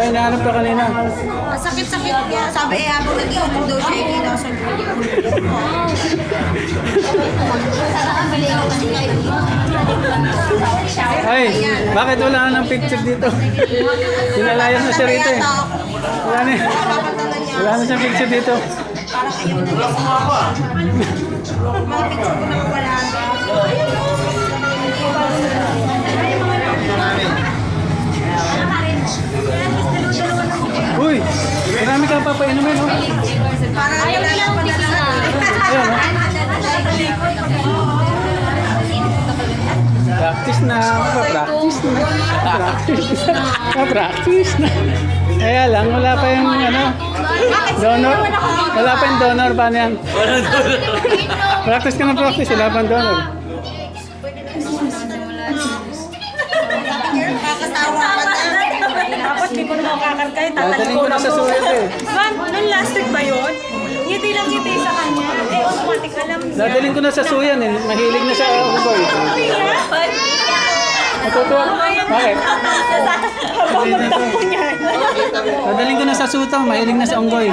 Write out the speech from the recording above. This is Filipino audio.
Kaya hinahanap ka kanina. Ang sakit-sakit niya. Sabi habang nag-iinom daw siya, ikinasa ko. Ay, bakit wala na ng picture dito? Pinalayas na siya rito eh. Wala na, wala na siyang picture dito. Parang ayaw na. Mga picture ko na wala. Uy, marami kang papainumin, oh. Parang ayaw na lang pala lahat. Ayan, oh. Practice na, practice na. Practice na. Kaya lang, wala pa yung ano, donor. Wala pa yung donor, paano yan? Practice ka na practice, wala pa yung donor. Kakatawa ka na. Tapos di ko naman kakargay, Dadaling ko na sa sulit eh. Man, nung last week ba yun? Ngiti lang ngiti sa kanya. Eh, automatic alam niya. Dadaling ko na sa suyan eh. Mahilig na sa unggoy. Natutuwa? Bakit? Habang magtampo niya. Dadaling ko na sa suto. Mahilig na sa unggoy.